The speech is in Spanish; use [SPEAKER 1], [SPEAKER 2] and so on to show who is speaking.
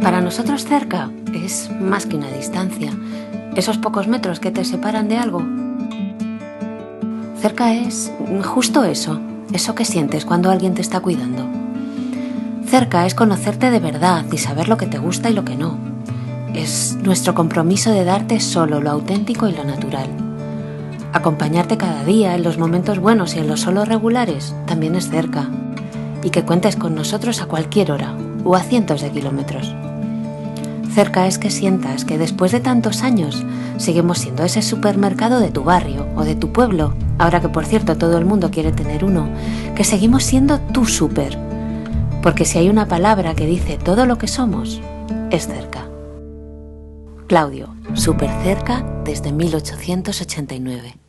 [SPEAKER 1] Para nosotros cerca es más que una distancia, esos pocos metros que te separan de algo. Cerca es justo eso que sientes cuando alguien te está cuidando. Cerca es conocerte de verdad y saber lo que te gusta y lo que no. Es nuestro compromiso de darte solo lo auténtico y lo natural. Acompañarte cada día en los momentos buenos y en los solo regulares también es cerca. Y que cuentes con nosotros a cualquier hora o a cientos de kilómetros. Cerca es que sientas que después de tantos años seguimos siendo ese supermercado de tu barrio o de tu pueblo, ahora que por cierto todo el mundo quiere tener uno, que seguimos siendo tu súper. Porque si hay una palabra que dice todo lo que somos, es cerca. Claudio, súper cerca desde 1889.